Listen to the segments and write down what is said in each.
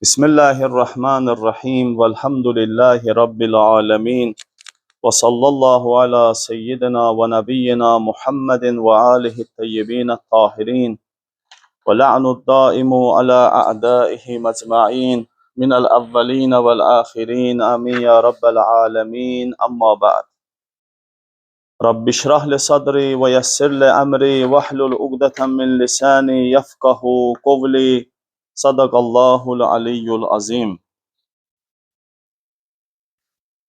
Bismillahirrahmanirrahim. Velhamdülillahi Rabbil alemin. Ve sallallahu ala seyyidina ve nebiyyina Muhammedin ve alihi teyyibine tahirin. Ve la'nud daimu ala a'daihi mecma'in. Minel evveline vel ahirin. Amin ya Rabbel alemin. Amma ba'd. Rabbi şrah li sadri ve yessir li emri ve hlul ugdeten min lisani yefkahu kavli. Sadakallahul aliyyul azim.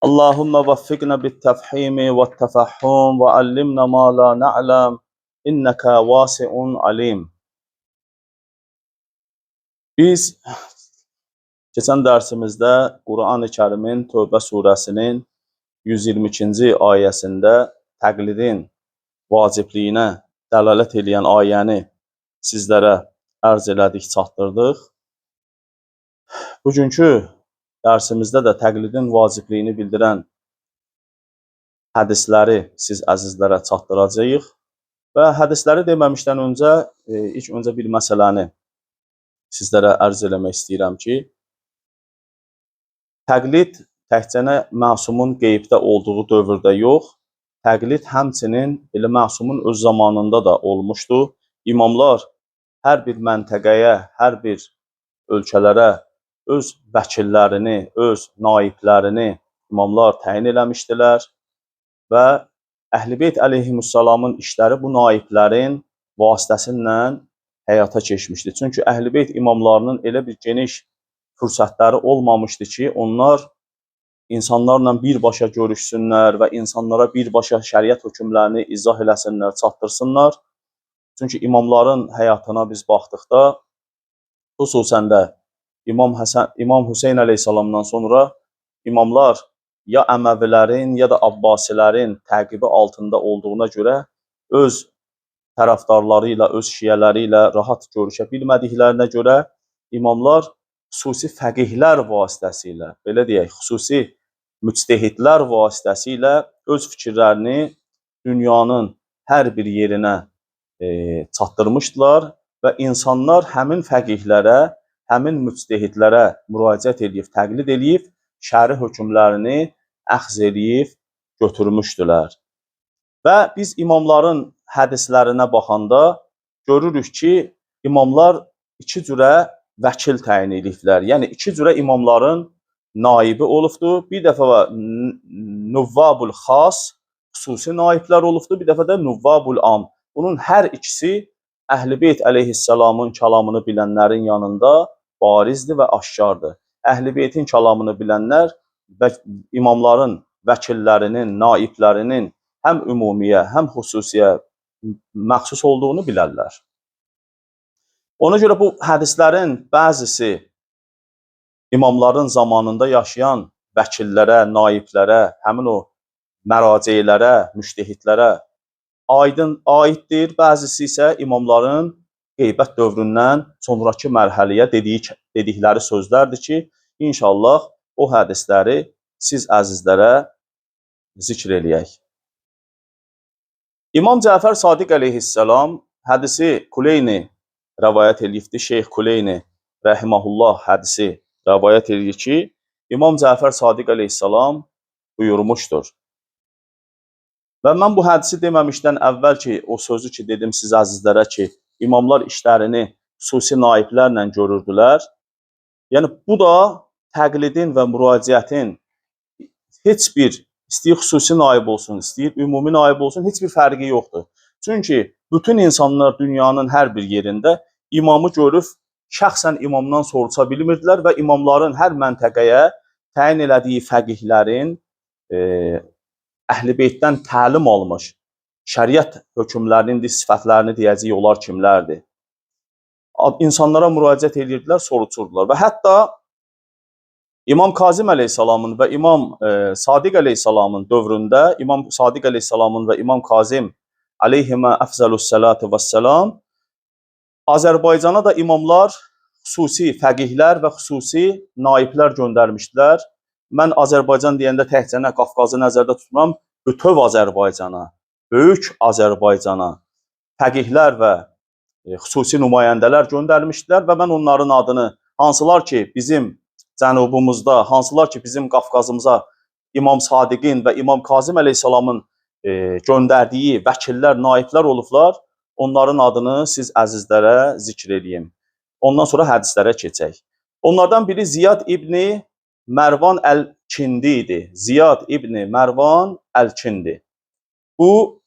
Allahümme veffikna bittefhimi ve tefahhum ve allimna ma la na'lam inneke vasi'un alim. Biz keçən dərsimizdə Quran-ı Kərimin Tövbə surəsinin 122-ci ayəsində təqlidin vacibliyinə dəlalət edən ayəni sizlərə ərz elədik, çatdırdıq. Bugünkü dərsimizdə də təqlidin vacibliyini bildirən hədisləri siz əzizlərə çatdıracağıq. Və hədisləri deməmişdən öncə, ilk öncə bir məsələni sizlərə ərz eləmək istəyirəm ki, təqlid təkcə məsumun qeybdə olduğu dövrdə yox, təqlid həmçinin elə məsumun öz zamanında da olmuşdu. İmamlar hər bir məntəqəyə, hər bir ölkələrə öz vəkillərini, öz naiblərini imamlar təyin eləmişdilər və Əhl-i-Beyt əleyhissalamın işləri bu naiblərin vasitəsilə həyata keçmişdi. Çünki Əhl-i-Beyt imamlarının elə bir geniş fürsətləri olmamışdı ki, onlar insanlarla birbaşa görüşsünlər və insanlara birbaşa şəriət hökmlərini izah eləsinlər, çatdırsınlar. Çünki imamların həyatına biz baxdıqda, xüsusən də İmam Hüseyn əleyhissalamdan sonra imamlar ya Əməvilərin, ya da Abbasilərin təqibi altında olduğuna görə öz tərəfdarları ilə, öz şiyələri ilə rahat görüşə bilmədiklərinə görə imamlar xüsusi fəqihlər vasitəsilə, belə deyək, xüsusi müctehidlər vasitəsilə öz fikirlərini dünyanın hər bir yerinə çatdırmışdılar və insanlar həmin fəqihlərə, həmin müctehidlərə müraciət edib, təqlid edib, şəri hökmlərini əxz edib götürmüşdülər. Və biz imamların hədislərinə baxanda görürük ki, imamlar iki cürə vəkil təyin ediblər. Yəni, iki cürə imamların naibi olubdur. Bir dəfə nüvvabul xas, xüsusi naiblər olubdur. Bir dəfə də nüvvabul am. Bunun hər ikisi Əhl-i-Beyt əleyhissalamın kəlamını bilənlərin yanında barizdir və aşkardır. Əhl-i-Beytin kəlamını bilənlər və imamların, vəkillərinin, naiblərinin həm ümumiyə, həm xüsusiyə məxsus olduğunu bilərlər. Ona görə bu hədislərin bəzisi imamların zamanında yaşayan vəkillərə, naiblərə, həmin o məraceylərə, müştehidlərə aiddir. Bəzisi isə imamların qeybət dövründən sonraki mərhələyə dedikləri sözlərdir ki, inşallah o hədisləri siz əzizlərə zikr eləyək. İmam Cəfər Sadiq əleyhissalam hədisi Kuleyni rəvayət edibdir. Şeyx Kuleyni rəhiməhullah hədisi rəvayət edir ki, İmam Cəfər Sadiq əleyhissalam buyurmuşdur. Və mən bu hədisi deməmişdən əvvəl ki, o sözü ki dedim siz əzizlərə ki, imamlar işlərini xüsusi naiblərlə görürdülər. Yəni, bu da təqlidin və müraciətin heç bir, istəyir xüsusi naib olsun, istəyir ümumi naib olsun, heç bir fərqi yoxdur. Çünki bütün insanlar dünyanın hər bir yerində imamı görüb, şəxsən imamdan soruşa bilmirdilər və imamların hər məntəqəyə təyin elədiyi fəqihlərin Əhl-i-Beytdən təlim almış, şəriət hökmlərinin sifətlərini deyəcək onlar kimlərdir? İnsanlara müraciət edirdilər, soruşurdular. Və hətta İmam Kazim əleyhissalamın və İmam Sadiq əleyhissalamın dövründə, İmam Sadiq əleyhissalamın və İmam Kazim əleyhimə əfzəlüssəlatu vəssalam Azərbaycana da imamlar xüsusi fəqihlər və xüsusi naiblər göndərmişdilər. Mən Azərbaycan deyəndə təkcə Qafqazı nəzərdə tutmuram, bütöv Azərbaycana, böyük Azərbaycana fəqihlər və xüsusi nümayəndələr göndərmişdilər və mən onların adını hansılar ki bizim cənubumuzda, hansılar ki bizim Qafqazımıza İmam Sadiqin və İmam Kazım əleyhissalamın göndərdiyi vəkillər, naiblər olublar. Onların adını siz əzizlərə zikr edeyim. Ondan sonra hədislərə keçək. Onlardan biri Ziyad İbni Mərvan Əl-Kindi idi. Ziyad İbni Mərvan Əl-Kindi. Bu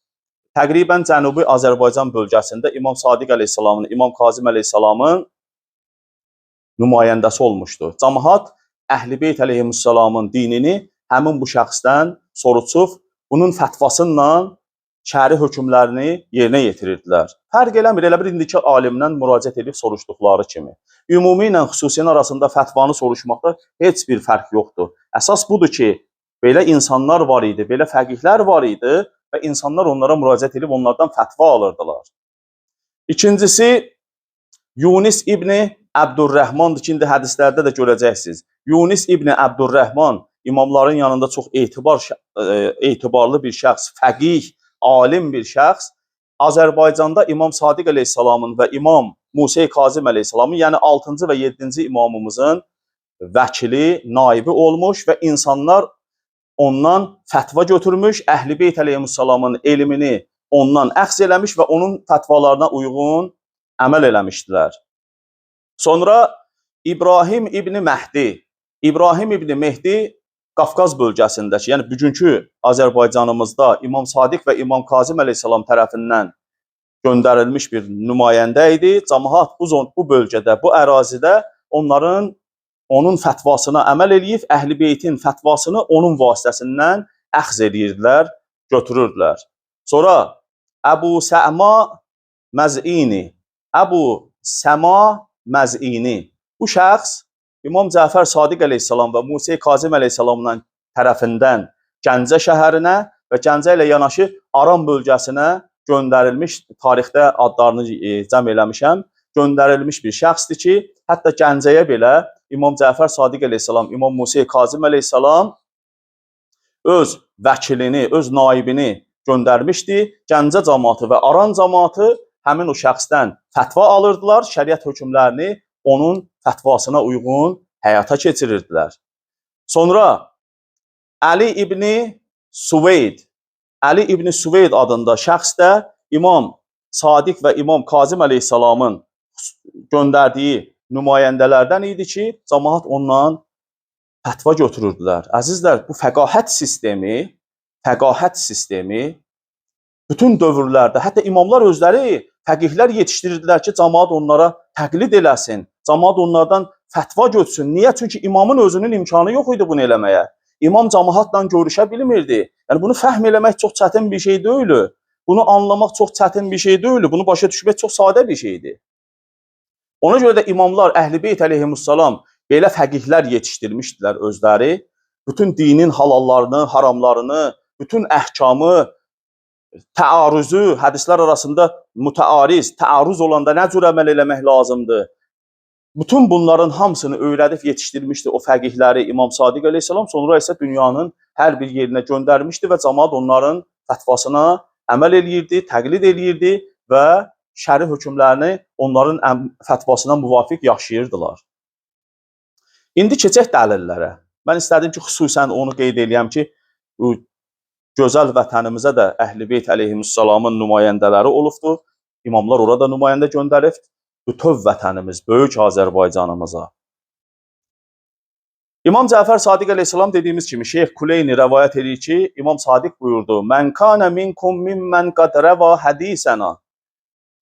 təqribən Cənubi Azərbaycan bölgəsində İmam Sadiq əleyhissalamın, İmam Kazım əleyhissalamın nümayəndəsi olmuşdu. Cəmaət Əhl-i-Beyt əleyhissalamın dinini həmin bu şəxsdən soruşub, bunun fətvasıyla şəri hökmlərini yerinə yetirirdilər. Fərq eləmir, elə bir indiki alimdən müraciət edib soruşduqları kimi. Ümumi ilə xüsusiyyən arasında fətvanı soruşmaqda heç bir fərq yoxdur. Əsas budur ki, belə insanlar var idi, belə fəqihlər var idi və insanlar onlara müraciət edib onlardan fətva alırdılar. İkincisi, Yunus İbni Əbdurrəhmandır ki, indi hədislərdə də görəcəksiniz. Yunus İbni Əbdurrəhman imamların yanında çox etibarlı bir şəxs, fəqih, alim bir şəxs. Azərbaycanda İmam Sadiq əleyhissalamın və İmam Musa Kazım əleyhissalamın, yəni 6-cı və 7-ci imamımızın vəkili, naibi olmuş və insanlar ondan fətva götürmüş, Əhl-i-Beyt əleyhissalamın elmini ondan əxz eləmiş və onun fətvalarına uyğun əməl eləmişdilər. Sonra İbrahim İbni Məhdi. İbrahim İbni Mehdi Qafqaz bölgəsindəki, yəni bugünkü Azərbaycanımızda İmam Sadiq və İmam Kazım əleyhissalam tərəfindən göndərilmiş bir nümayəndə idi. Cəmaət bu bölgədə, bu ərazidə onun fətvasına əməl eləyib, Əhl-i-Beytin fətvasını onun vasitəsindən əxz edirdilər, götürürdülər. Sonra Əbu Səma Məz'ini. Əbu Səma Məz'ini. Bu şəxs İmam Cəfər Sadiq əleyhissalam və Musa Kazım əleyhissalamın tərəfindən Gəncə şəhərinə və Gəncə ilə yanaşı Aran bölgəsinə göndərilmiş, tarixdə adlarını cəm eləmişəm, göndərilmiş bir şəxsdir ki, hətta Gəncəyə belə İmam Cəfər Sadiq əleyhissalam, İmam Musa Kazım əleyhissalam öz vəkilini, öz naibini göndərmişdi. Gəncə cəmaatı və Aran cəmaatı həmin o şəxsdən fətva alırdılar, şəriət hökmlərini onun fətvasına uyğun həyata keçirirdilər. Sonra Ali İbni Suveyd, Ali İbni Suveyd adında şəxs də İmam Sadiq və İmam Kazım əleyhissalamın göndərdiyi nümayəndələrdən idi ki, cəmaət ondan fətva götürürdülər. Əzizlər, bu fəqahət sistemi bütün dövrlərdə, hətta imamlar özləri fəqihlər yetişdirirdilər ki, cəmaət onlara təqlid eləsin, cəmaət onlardan fətva götürsün. Niyə? Çünki imamın özünün imkanı yox idi bunu eləməyə. İmam cəmaətlə görüşə bilmirdi. Yəni bunu fəhm eləmək çox çətin bir şey deyil. Bunu anlamaq çox çətin bir şey deyil. Bunu başa düşmək çox sadə bir şeydir. Ona görə də imamlar Əhl-i-Beyt əleyhissalam belə fəqihlər yetişdirmişdilər özləri. Bütün dinin halallarını, haramlarını, bütün əhkamı, təarüzü, hədislər arasında mütəariz, təarüz olanda nə cür əməl eləmək lazımdır? Bütün bunların hamısını öyrədib yetişdirmişdi o fəqihləri İmam Sadiq əleyhissalam. Sonra isə dünyanın hər bir yerinə göndərmişdi və cəmaət onların fətvasına əməl eləyirdi, təqlid eləyirdi və şəri hökmlərini onların fətvasına müvafiq yaşayırdılar. İndi keçək dəlillərə. Mən istədim ki, xüsusən onu qeyd eləyəm ki, gözəl vətənimizə də Əhl-i-Beyt əleyhissalamın nümayəndələri olubdur. İmamlar orada nümayəndə göndərib. Bütöv vətənimiz, böyük Azərbaycanımıza. İmam Cəfər Sadiq əleyhissalam dediyimiz kimi Şeyx Kuleyni rəvayət edir ki, İmam Sadiq buyurdu: "Mən kana minkum mimmen qad rəva hadisana."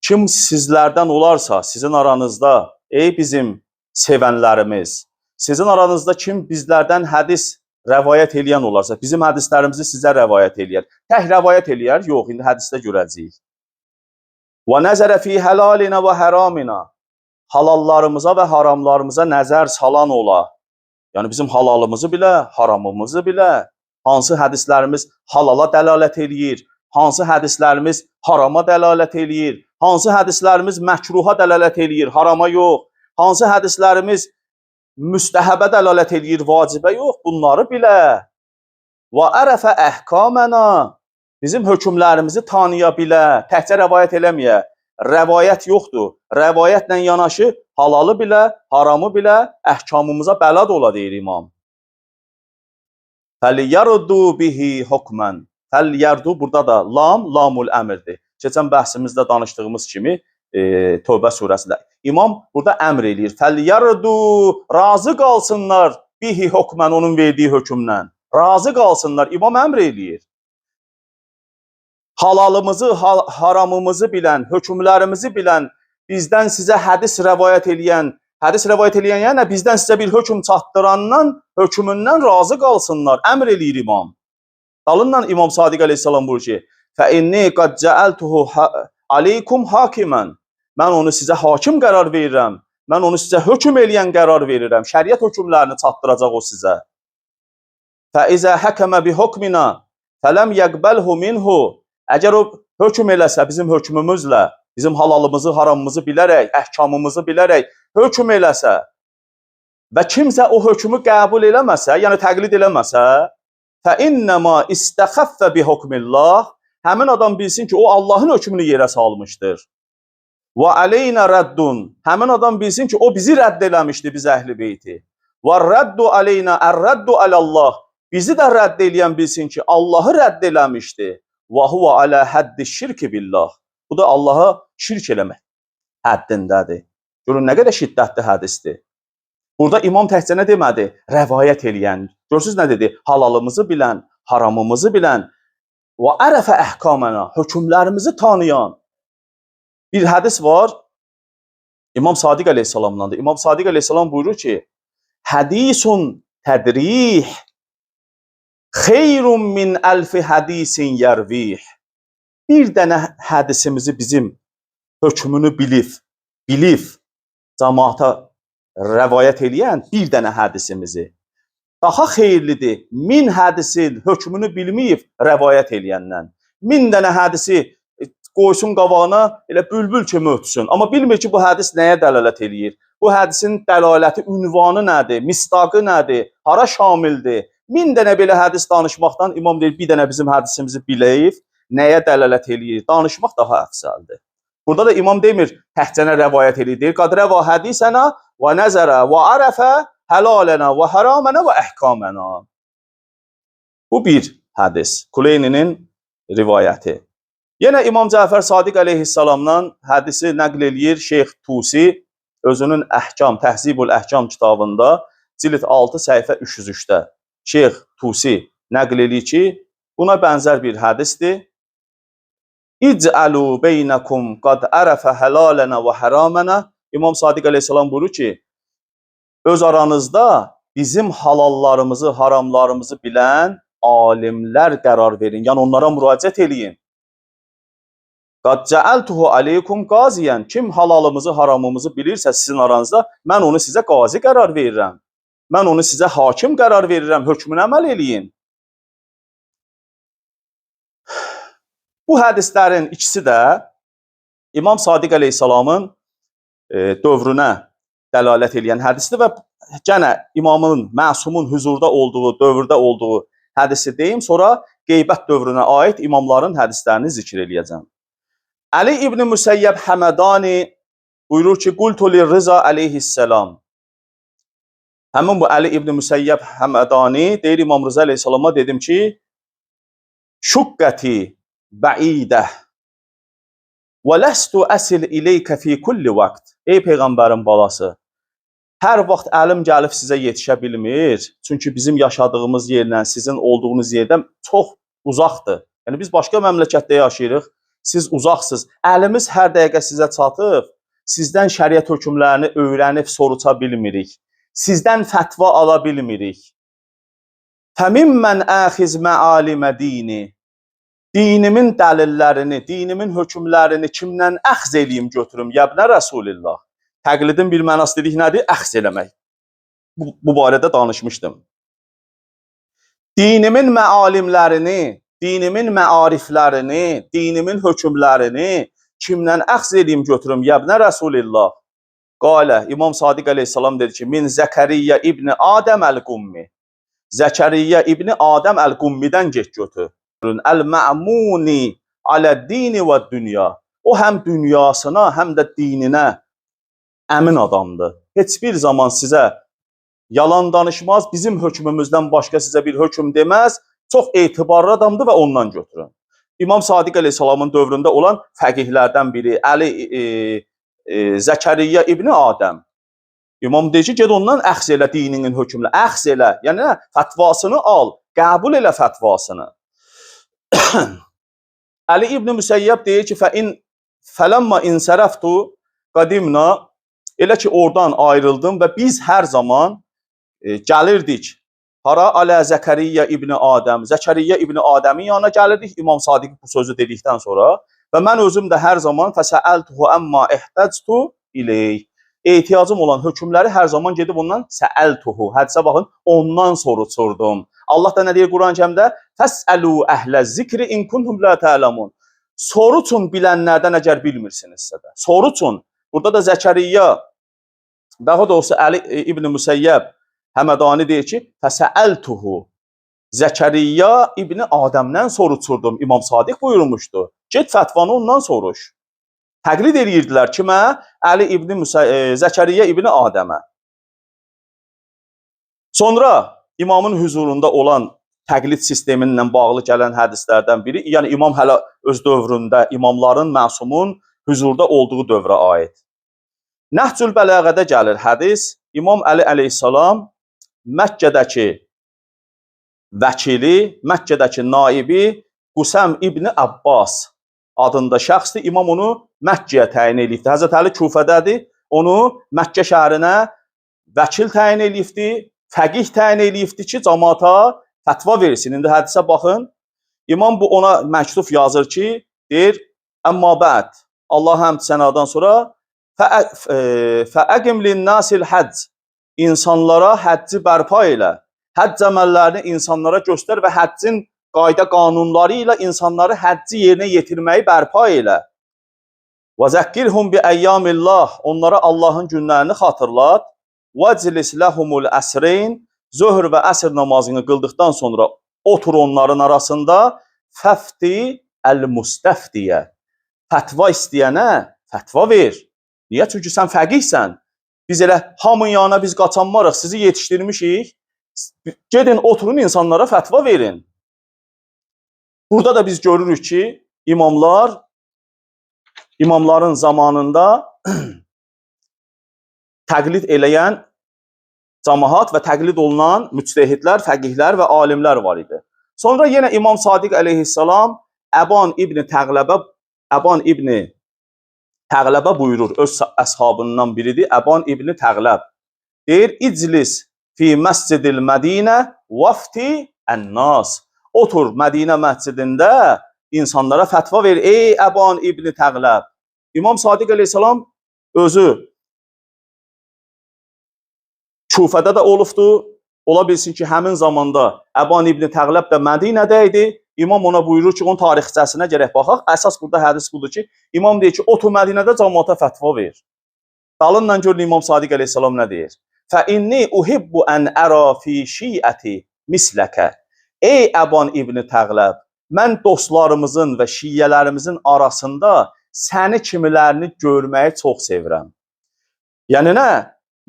Kim sizlərdən olarsa, sizin aranızda, ey bizim sevənlərimiz, sizin aranızda kim bizlərdən hədis rəvayət eləyən olarsa, bizim hədislərimizi sizə rəvayət eləyər. Tək rəvayət eləyər? Yox, indi hədisdə görəcəyik. Və nəzərə fi həlalinə və həramina. Halallarımıza və haramlarımıza nəzər salan ola. Yəni bizim halalımızı bilə, haramımızı bilə. Hansı hədislərimiz halala dəlalət eləyir, hansı hədislərimiz harama dəlalət eləyir, hansı hədislərimiz məkruha dəlalət eləyir, harama yox, hansı hədislərimiz müstəhəbə dəlalət eləyir, vacibə yox, bunları bilə. Və ərəfə əhkamena. Bizim hökmlərimizi tanıya bilə, təkcə rəvayət eləməyə. rəvayət yoxdur. Rəvayətlə yanaşı halalı bilə, haramı bilə, əhkamımıza bələd ola deyir imam. Fəlyərdu bihi hukmən. Fəlyərdu burada da lamul əmrdir. Keçən bəhsimizdə danışdığımız kimi Tövbə surəsində. İmam burada əmr eləyir. Fəlyərdu, razı qalsınlar bihi hukmən, onun verdiyi hökmlə. Razı qalsınlar. İmam əmr eləyir. Halalımızı, haramımızı bilən, hökmlərimizi bilən, bizdən sizə hədis rəvayət eləyən yəni bizdən sizə bir hökm çatdırandan, hökmündən razı qalsınlar. Əmr eləyir imam. Dalından İmam Sadiq əleyhissalam buyurur ki, فَإِنِّي قَدْ جَعَلْتُهُ عَلَيْكُمْ حَاكِمًا. Mən onu sizə hakim qərar verirəm. Mən onu sizə hökm eləyən qərar verirəm. Şəriət hökmlərini çatdıracaq o sizə. فَإِذَا حَكَمَ بِحُكْمِنَا فَلَمْ يَقْبَلْهُ مِنْهُ. Əgər o hökm eləsə bizim hökmümüzlə, bizim halalımızı, haramımızı bilərək, əhkamımızı bilərək hökm eləsə və kimsə o hökmü qəbul eləməsə, yəni təqlid eləməsə, فَإِنَّمَا إِسْتَخَفَّ بِحُكْمِ اللّٰهِ. Həmin adam bilsin ki, o Allahın hökmünü yerə salmışdır. وَعَلَيْنَا رَدٌّ. Həmin adam bilsin ki, o bizi rədd eləmişdir, biz əhl-i beyti. وَالرَّدُّ عَلَيْنَا الرَّدُّ عَلَى اللّٰهِ. Bizi də rədd eləyən bilsin ki, Allahı rədd eləmişdir. وَهُوَ عَلَى حَدِّ الشِّرْكِ بِاللّٰهِ. Bu da Allaha şirk eləmək həddindədir. Görün, nə qədər şiddətli hədisdir. Burada imam təkcə nə demədi? Rəvayət eləyən. Görürsünüz nə dedi? Halalımızı bilən, haramımızı bilən və ərəfə əhkamənə, hökmlərimizi tanıyan. Bir hədis var, İmam Sadiq əleyhissalamdandır. İmam Sadiq əleyhissalam buyurur ki, hədisun tədrih xeyrun min əlfi hədisin yərvih. Bir dənə hədisimizi bizim hökmünü bilib cəmaata rəvayət eləyən bir dənə hədisimizi daha xeyirlidir 1000 hədisin hökmünü bilməyib rəvayət eləyəndən. 1000 dənə hədisi qoysun qabağına elə bülbül kimi ötsün. Amma bilmir ki, bu hədis nəyə dəlalət eləyir? Bu hədisin dəlaləti, ünvanı nədir? Mistaqı nədir? Hara şamildir? 1000 dənə belə hədis danışmaqdan imam deyir, bir dənə bizim hədisimizi biləyib, nəyə dəlalət eləyir? Danışmaq daha əfsəldir. Burada da imam demir, təhcənə rəvayət eləyir. Deyir, qad rəva hədisənə və nəzərə və ərəfə həlalənə və haramənə və əhkamənə. Bu bir hədis. Kuleyninin rivayəti. Yenə İmam Cəfər Sadiq əleyhissalamdan hədisi nəql eləyir Şeyx Tusi özünün Əhkam, Təhzibul Əhkam kitabında cild 6 səhifə 303-də. Şeyx Tusi nəql eləyir ki, buna bənzər bir hədisdir. İc'alu beynakum qad ərəfə həlalənə və haramənə. İmam Sadiq əleyhissalam buyurur ki, öz aranızda bizim halallarımızı, haramlarımızı bilən alimlər qərar verin. Yəni onlara müraciət eləyin. Qad cəəltuhu aleykum qaziyən. Kim halalımızı, haramımızı bilirsə sizin aranızda, mən onu sizə qazi qərar verirəm. Mən onu sizə hakim qərar verirəm. Hökmünə əməl eləyin. Bu hədislərin ikisi də İmam Sadiq əleyhissalamın dövrünə dəlalət eləyən hədisdir və gənə imamın, məsumun huzurda olduğu, dövrdə olduğu hədisi deyim, sonra qeybət dövrünə aid imamların hədislərini zikr eləyəcəm. Ali İbn Müseyyəb Həmədani buyurur ki, qultu lirriza aleyhisselam. Həmin bu Ali İbn Müseyyəb Həmədani deyir İmam Rıza əleyhissalama, dedim ki, şuqqəti bəidə və ləstu əsil ileykə fi kulli vaxt. Ey Peyğəmbərin balası, hər vaxt əlim gəlib sizə yetişə bilmir. Çünki bizim yaşadığımız yerlə sizin olduğunuz yerdən çox uzaqdır. Yəni biz başqa məmləkətdə yaşayırıq, siz uzaqsınız. Əlimiz hər dəqiqə sizə çatıb, sizdən şəriət hökmlərini öyrənib soruça bilmirik. Sizdən fətva ala bilmirik. Fəmimmən əxiz məalimə dini. Dinimin dəlillərini, dinimin hökmlərini kimdən əxz eləyim, götürüm? Yəbnə Rəsulillah. Təqlidin bir mənası dedik nədir? Əxz eləmək. Bu barədə danışmışdım. Dinimin məalimlərini, dinimin məariflərini, dinimin hökmlərini kimdən əxz eləyim, götürüm? Yəbnə Rəsulillah. Qalə, İmam Sadiq əleyhissalam dedi ki, min Zəkəriyyə ibn Adəm əl-Qummi. Zəkəriyyə ibn Adəm əl-Qummidən get götür. Əl-mə'muni alə-dini və dünya. O həm dünyasına, həm də dininə əmin adamdır. Heç bir zaman sizə yalan danışmaz, bizim hökmümüzdən başqa sizə bir hökm deməz. Çox etibarlı adamdır və ondan götürün. İmam Sadiq əleyhissalamın dövründə olan fəqihlərdən biri Əli Zəkəriyyə İbni Adəm. İmam deyir ki, ged ondan əxz elə dininin hökmünü, əxz elə. Yəni nə? Fətvasını al, qəbul elə fətvasını. Əli İbn Müsəyyəb deyir ki, fələmma insərəftu qadimna, elə ki oradan ayrıldım və biz hər zaman gəlirdik. Hara alə Zəkəriyyə İbni Adəm, Zəkəriyyə İbni Adəmin yanına gəlirdik İmam Sadiq bu sözü dedikdən sonra və mən özüm də hər zaman fəsəəltuhu əmma ehtəctu ileyh. Ehtiyacım olan hökmləri hər zaman gedib ondan səəltuhu, hədisə baxın, ondan soruşurdum. Allah da nə deyir Quran-Kərimdə? Fəsəlu əhlə zikri in kuntum la ta'lamun. Soruşun bilənlərdən əgər bilmirsinizsə də. Soruşun. Burada da Zəkəriyyə, daha doğrusu Əli İbn Müsəyyəb Həmədani deyir ki, fəsəəltuhu. Zəkəriyyə İbni Adəmdən soruşurdum. İmam Sadiq buyurmuşdu. Get fətvanı ondan soruş. Təqlid edirdilər kimə? Əli Zəkəriyyə İbni Adəmə. Sonra imamın huzurunda olan təqlid sisteminlə bağlı gələn hədislərdən biri, yəni imam hələ öz dövründə imamların, məsumun huzurda olduğu dövrə aid. Nəhcül Bələğədə gəlir hədis. İmam Əli əleyhissalam Məkkədəki vəkili, Məkkədəki naibi Qusəm İbni Abbas adında şəxsdir. İmam onu Məkkəyə təyin edibdi. Həzrət Əli Kufədədir. Onu Məkkə şəhərinə vəkil təyin edibdi, fəqih təyin edibdi ki, cəmaata fətva versin. İndi hədisə baxın. İmam bu ona məktub yazır ki, deyir, əmmə bə'd, Allah həmd sənadan sonra fəəqim linnasil həcc. İnsanlara həcci bərpa elə. Həcc əməllərini insanlara göstər və həccin qayda qanunları ilə insanları həcci yerinə yetirməyi bərpa elə. Və zəkkirhum bi əyyamillah. Onlara Allahın günlərini xatırlat. Vəclis ləhumul əsreyn. Zöhr və əsr namazını qıldıqdan sonra otur onların arasında. Fəfti əl-müstəftiyə. Fətva istəyənə fətva ver. Niyə? Çünki sən fəqihsən. Biz elə hamın yanına biz qaçanmarıq, sizi yetişdirmişik. Gedin, oturun, insanlara fətva verin. Burada da biz görürük ki, imamların zamanında təqlid eləyən cəmaat və təqlid olunan müctəhidlər, fəqihlər və alimlər var idi. Sonra yenə İmam Sadiq əleyhissalam Əban İbni Təğləbə buyurur, öz əshabından biridir, Əban İbni Təğləb. Deyir, iclis fi məscidil Mədinə vafti ənnas. Otur Mədinə məscidində insanlara fətva ver, ey Əban İbni Təğləb. İmam Sadiq əleyhissalam özü Kufədə də olubdu. Ola bilsin ki, həmin zamanda Əban İbni Təğləb də Mədinədə idi. İmam ona buyurur ki, onun tarixçəsinə gərək baxaq. Əsas burada hədis budur ki, imam deyir ki, otur Mədinədə cəmaata fətva ver. Dalınla görün İmam Sadiq əleyhissalam nə deyir? Fə-inni uhibbu ən ərə fi şiəti misləkə. Ey Əban İbni Təğləb, mən dostlarımızın və şiyyələrimizin arasında səni kimilərini görməyi çox sevirəm. Yəni nə?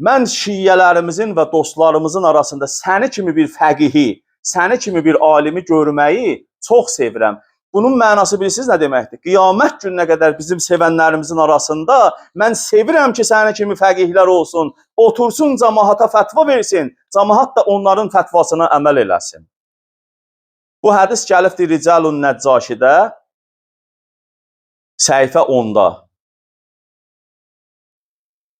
Mən şiyyələrimizin və dostlarımızın arasında səni kimi bir fəqihi, səni kimi bir alimi görməyi çox sevirəm. Bunun mənası bilirsiniz nə deməkdir? Qiyamət gününə qədər bizim sevənlərimizin arasında mən sevirəm ki, səni kimi fəqihlər olsun, otursun cəmaata fətva versin, cəmaat da onların fətvasına əməl eləsin. Bu hədis gəlibdir Ricalun Nəccaşidə, səhifə 10-da.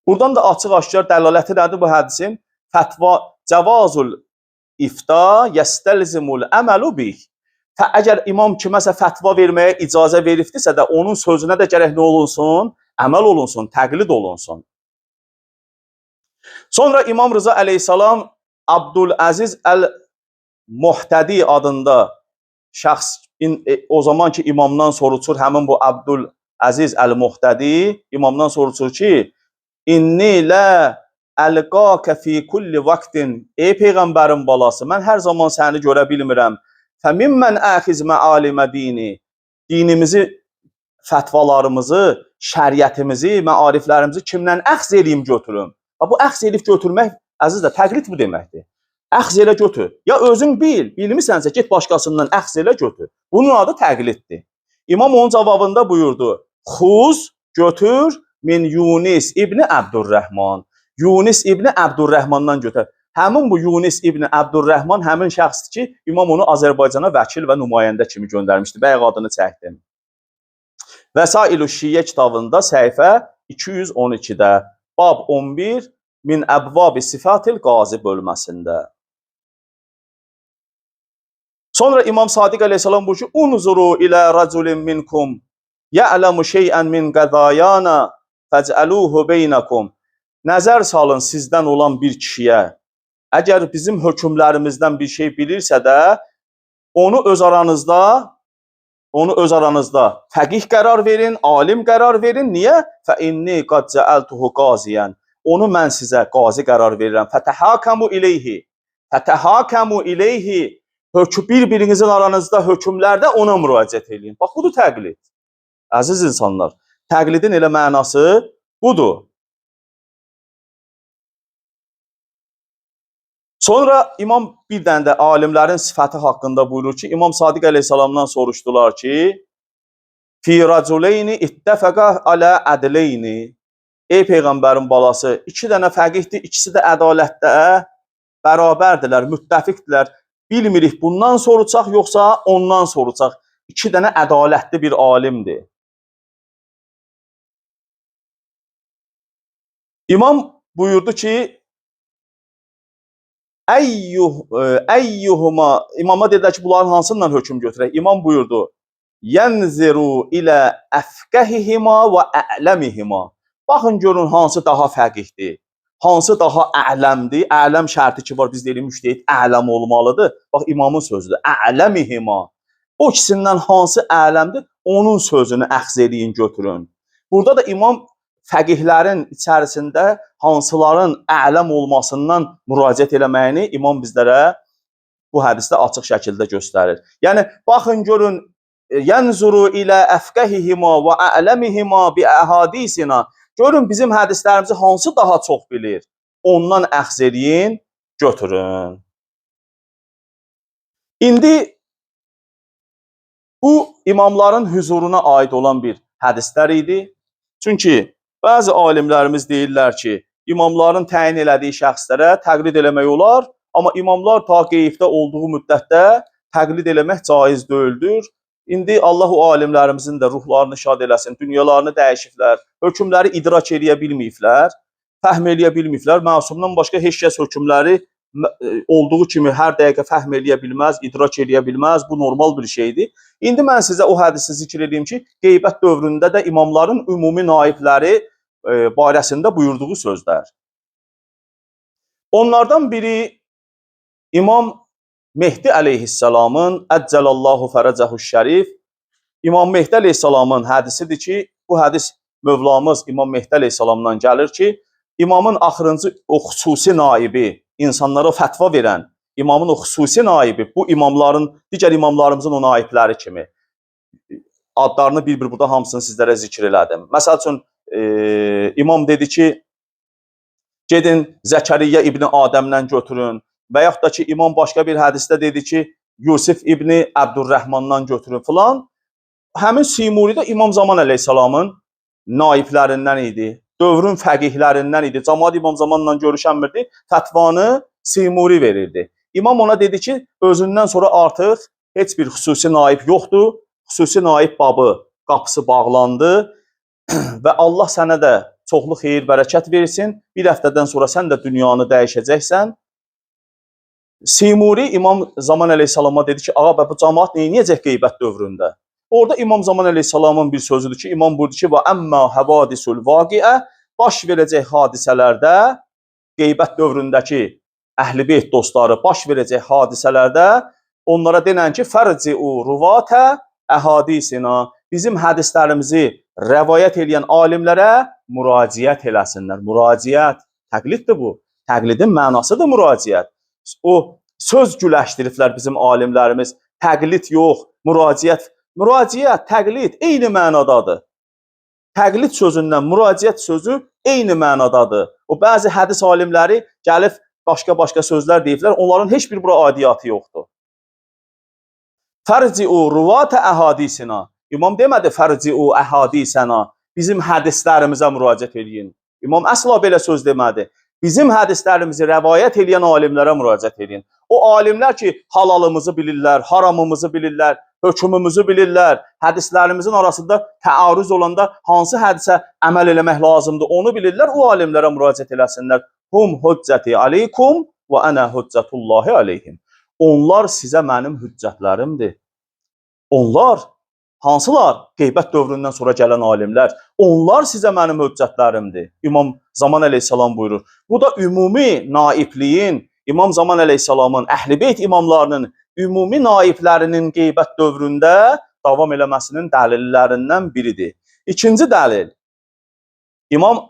Buradan da açıq-aşkar dəlaləti nədir bu hədisin? Fətva, cəvazul ifta yəstəlzimul əməlu bih. Əgər imam kiməsə fətva verməyə icazə veribdirsə də onun sözünə də gərək nə olunsun? Əməl olunsun, təqlid olunsun. Sonra İmam Rıza əleyhissalam Abdüləziz əl-Muhtədi adında şəxs o zaman ki imamdan soruşur, həmin bu Abdüləziz əl-Muhtədi imamdan soruşur ki, İnni lə əlqəkə fi kulli vaktin. Ey Peyğəmbərin balası, mən hər zaman səni görə bilmirəm. Fəmimmən əxiz məalimə dini. Dinimizi fətvalarımızı, şəriətimizi, məariflərimizi kimdən əxz eləyim götürüm? Bu əxz elib götürmək, əzizlər, təqlid bu deməkdir. Əxz elə götür. Ya özün bilmisənsə get başqasından əxz elə götür. Bunun adı təqliddir. İmam onun cavabında buyurdu: Xuz, götür, min Yunis İbni Əbdurrəhman. Yunis İbni Əbdurrəhmandan götür. Həmin bu Yunis İbni Əbdurrəhman həmin şəxsdir ki, İmam onu Azərbaycana vəkil və nümayəndə kimi göndərmişdi. Bayaq adını çəkdim. Vəsail-ü Şiyyə kitabında səhifə 212-də, bab 11, min əbvab-i sifatil qazi bölməsində. Sonra İmam Sadiq əleyhissalam buyurur ki, unzuru ilə raculin minkum ya'lamu şey'an min qadayana fec'aluhu beynakum. Nəzər salın sizdən olan bir kişiyə. Əgər bizim hökmlərimizdən bir şey bilirsə də, onu öz aranızda fəqih qərar verin, alim qərar verin. Niyə? Fə inni qad cəaltuhu qaziyan. Onu mən sizə qazi qərar verirəm. Fətəhakamu ileyhi. Fətəhakamu ileyhi. Bir-birinizin aranızda hökmlərdə ona müraciət edin. Bax, budur təqlid. Əziz insanlar, təqlidin elə mənası budur. Sonra İmam bir dənə də alimlərin sifəti haqqında buyurur ki, İmam Sadiq əleyhissalamdan soruşdular ki, fi raculeyni ittəfəqə alə ədleyni. Ey Peyğəmbərin balası, iki dənə fəqihdir, ikisi də ədalətdə bərabərdirlər, müttəfiqdirlər. Bilmirik bundan soracaq, yoxsa ondan soracaq. İki dənə ədalətli bir alimdir. İmam buyurdu ki, əyyuhuma, imama dedilər ki, bunların hansından hökm götürək? İmam buyurdu, yənziru ilə əfqəhihima və ələmihima. Baxın, görün, hansı daha fəqihdir, hansı daha ələmdir. Ələm şərti ki var, biz deyilik, müştəhid ələm olmalıdır. Bax, imamın sözüdür, ələmihima. O ikisindən hansı ələmdir, onun sözünü əxz eləyin, götürün. Burada da imam fəqihlərin içərisində hansıların ələm olmasından müraciət eləməyini imam bizlərə bu hədisdə açıq şəkildə göstərir. Yəni, baxın, görün, yənzuru ilə əfqəhihima və ələmihima bi əhadisina. Görün, bizim hədislərimizi hansı daha çox bilir? Ondan əxz eləyin, götürün. İndi bu imamların hüzuruna aid olan bir hədislər idi. Çünki bəzi alimlərimiz deyirlər ki, imamların təyin elədiyi şəxslərə təqlid eləmək olar, amma imamlar ta qeybdə olduğu müddətdə təqlid eləmək caiz deyildir. İndi Allah o alimlərimizin də ruhlarını şad eləsin, dünyalarını dəyişiblər, hökmləri idrak eləyə bilməyiblər, fəhm eləyə bilməyiblər. Məsumdan başqa heç kəs hökmləri olduğu kimi hər dəqiqə fəhm eləyə bilməz, idrak eləyə bilməz. Bu normal bir şeydir. İndi mən sizə o hədisi zikr edeyim ki, qeybət dövründə də imamların ümumi naibləri barəsində buyurduğu sözlər. Onlardan biri İmam Mehdi əleyhissalamın Əccəlallahu fərəcəhu şərif. İmam Mehdi əleyhissalamın hədisidir ki, bu hədis Mövlamız İmam Mehdi əleyhissalamdan gəlir ki, imamın axırıncı o xüsusi naibi, insanlara fətva verən imamın o xüsusi naibi, bu imamların, digər imamlarımızın o naibləri kimi adlarını bir-bir burada hamısını sizlərə zikr elədim. Məsəl üçün, imam dedi ki, gedin Zəkəriyyə İbni Adəmdən götürün və yaxud da ki, imam başqa bir hədisdə dedi ki, Yusif İbni Əbdurrəhmandan götürün filan. Həmin Simuri də İmam Zaman əleyhissalamın naiblərindən idi, dövrün fəqihlərindən idi. Camaat İmam Zamanla görüşənmirdi, fətvanı Simuri verirdi. İmam ona dedi ki, özündən sonra artıq heç bir xüsusi naib yoxdur, xüsusi naib babı qapısı bağlandı və Allah sənə də çoxlu xeyir, bərəkət versin. Bir həftədən sonra sən də dünyanı dəyişəcəksən. Simuri İmam Zaman əleyhissalama dedi ki, ağa, bu camaat neyniyəcək qeybət dövründə? Orada İmam Zaman əleyhissalamın bir sözüdür ki, İmam buyurdu ki, və əmmə həvadisul vaqiə, baş verəcək hadisələrdə, qeybət dövründəki əhl-i beyt dostları baş verəcək hadisələrdə onlara denən ki, fərci'u ruvatə əhadisina, bizim hədislərimizi rəvayət edən alimlərə müraciət eləsinlər. Müraciət, təqliddir bu. Təqlidin mənasıdır müraciət. O söz güləşdiriblər bizim alimlərimiz. Təqlid yox, müraciət. müraciət, təqlid eyni mənadadır. Təqlid sözündən müraciət sözü eyni mənadadır. O bəzi hədis alimləri gəlib başqa sözlər deyiblər. Onların heç bir bura aidiyyatı yoxdur. Fərci'u ruvatə əhadisina. İmam demədi fərci'u əhadisena. Bizim hədislərimizə müraciət eləyin. İmam əsla belə söz demədi. Bizim hədislərimizi rəvayət eləyən alimlərə müraciət eləyin. O alimlər ki, halalımızı bilirlər, haramımızı bilirlər, hökmümüzü bilirlər, hədislərimizin arasında təarrüz olanda hansı hədisə əməl eləmək lazımdır, onu bilirlər, o alimlərə müraciət eləsinlər. Hum hüccəti aleykum və ənə hüccətullahi aleyhim. Onlar sizə mənim hüccətlərimdir. Onlar, hansılar? Qeybət dövründən sonra gələn alimlər. Onlar sizə mənim hüccətlərimdir. İmam Zaman əleyhissalam buyurur. Bu da ümumi naibliyin, İmam Zaman əleyhissalamın, Əhl-i Beyt imamlarının ümumi naiblərinin qeybət dövründə davam eləməsinin dəlillərindən biridir. İkinci dəlil, İmam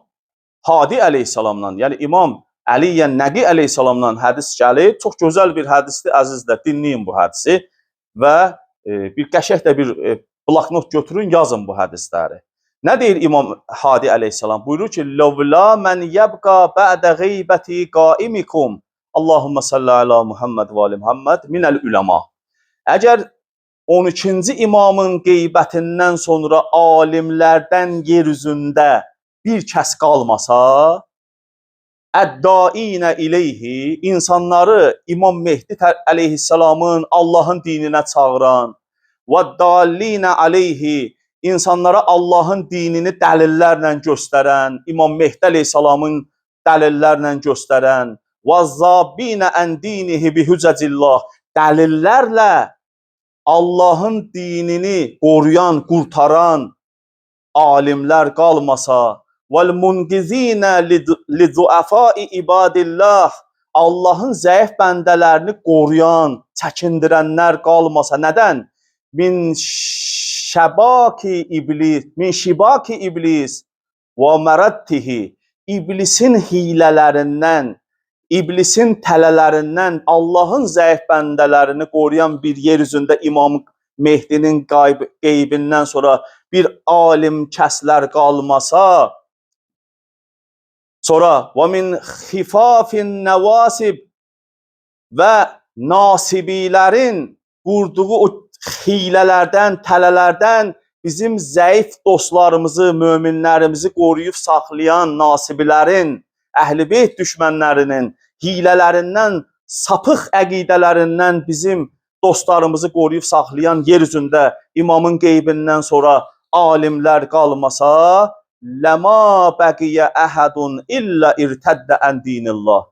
Hadi əleyhissalamdan, yəni İmam Əliyyən Nəqi əleyhissalamdan hədis gəlib. Çox gözəl bir hədisdir, əzizlər, dinləyin bu hədisi və bir qəşəng də bir bloknot götürün, yazın bu hədisləri. Nə deyir İmam Hadi əleyhissalam? Buyurur ki, "Lovla men yabqa ba'da gıybati qaimikum." Allahumma salli ala Muhammed və ali Muhammed minəl ulema. Əgər 12-ci imamın qeybətindən sonra alimlərdən yer üzündə bir kəs qalmasa, əddəinə ileyhi, insanları İmam Mehdi əleyhissalamın Allahın dininə çağıran, və dallinə aleyhi, insanlara Allahın dinini dəlillərlə göstərən, İmam Mehdi əleyhissalamın dəlillərlə göstərən, və zabinə ən dinihi bihüccəcillah, dəlillərlə Allahın dinini qoruyan, qurtaran alimlər qalmasa, vəl munqizinə liduafai ibadillah, Allahın zəif bəndələrini qoruyan, çəkindirənlər qalmasa, nədən? Min şibaki iblis və məraddihi, iblisin hilələrindən, iblisin tələlərindən Allahın zəif bəndələrini qoruyan bir yer üzündə İmam Mehdinin qeybindən sonra bir alim kəslər qalmasa, sonra və min xifafin nəvasib, və nasibilərin qurduğu o hilələrdən, tələlərdən bizim zəif dostlarımızı, möminlərimizi qoruyub saxlayan nasibilərin, Əhl-i Beyt düşmənlərinin hilələrindən, sapıq əqidələrindən bizim dostlarımızı qoruyub saxlayan yer üzündə imamın qeybindən sonra alimlər qalmasa, ləma bəqiyə əhədun illə irtəddə ən dinillah.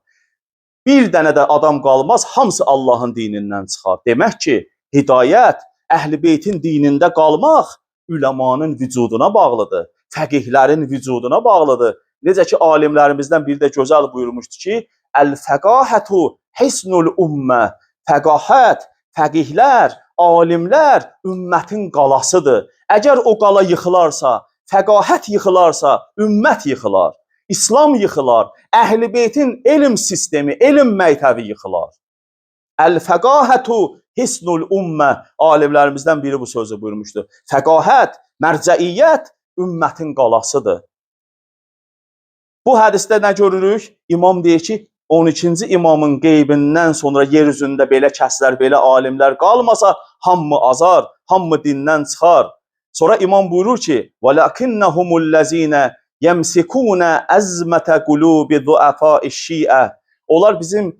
Bir dənə də adam qalmaz, hamısı Allahın dinindən çıxar. Demək ki, hidayət, Əhl-i Beytin dinində qalmaq üləmanın vücuduna bağlıdır, fəqihlərin vücuduna bağlıdır. Necə ki, alimlərimizdən biri də gözəl buyurmuşdu ki, əl-fəqahətu hisnul ümmə, fəqahət, fəqihlər, alimlər ümmətin qalasıdır. Əgər o qala yıxılarsa, fəqahət yıxılarsa, ümmət yıxılar, İslam yıxılar, Əhl-i Beytin elm sistemi, elm məktəbi yıxılar. Əl-fəqahətu hisnul ümmə, alimlərimizdən biri bu sözü buyurmuşdu. Fəqahət, mərcəiyyət ümmətin qalasıdır. Bu hədisdə nə görürük? İmam deyir ki, 12-ci imamın qeybindən sonra yer üzündə belə kəslər, belə alimlər qalmasa, hamı azar, hamı dindən çıxar. Sonra imam buyurur ki, وَلَكِنَّهُمُ الَّذِينَ يَمْسِكُونَ أَزْمَةَ قُلُوبِ ضُعَفَاءِ الشِّيَّةِ. Onlar bizim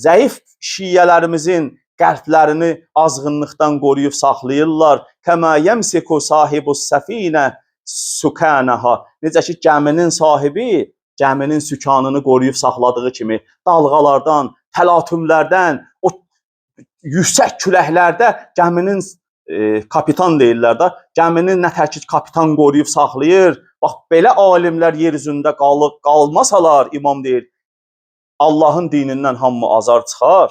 zəif şiyyələrimizin qəlblərini azğınlıqdan qoruyub saxlayırlar. Kəmə yəmsiku sahibus səfinə sükənəha. Necə ki, gəminin sahibi gəminin sükanını qoruyub saxladığı kimi dalğalardan, təlatümlərdən, o yüksək küləklərdə gəminin kapitan deyirlər də, gəminin nətər ki, kapitan qoruyub saxlayır. Bax, belə alimlər yer üzündə qalmasalar, imam deyir, Allahın dinindən hamı azar çıxar.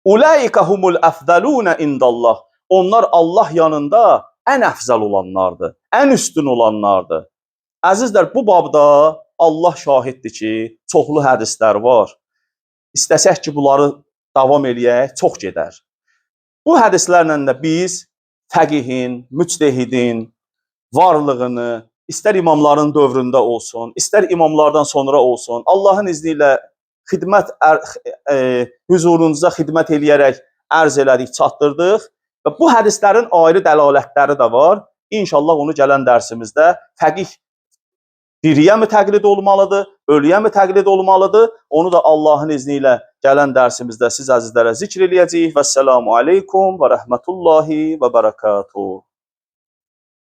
Ulaika humul afdaluna indallah. Onlar Allah yanında ən əfzəl olanlardır, ən üstün olanlardır. Əzizlər, bu babda Allah şahiddir ki, çoxlu hədislər var. İstəsək ki, bunları davam eləyək, çox gedər. Bu hədislərlə də biz fəqihin, müctehidin varlığını, istər imamların dövründə olsun, istər imamlardan sonra olsun, Allahın izni ilə xidmət huzurunuzda xidmət eləyərək ərz elədik, çatdırdıq və bu hədislərin ayrı dəlalətləri də var. İnşallah onu gələn dərsimizdə fəqih diriyə mi təqlid olmalıdır, ölüyə mi təqlid olmalıdır? Onu da Allahın izni ilə gələn dərsimizdə siz əzizlərə zikr eləyəcəyik. Vəssalamu aleykum və rəhmətullahi və bərəkatuhu.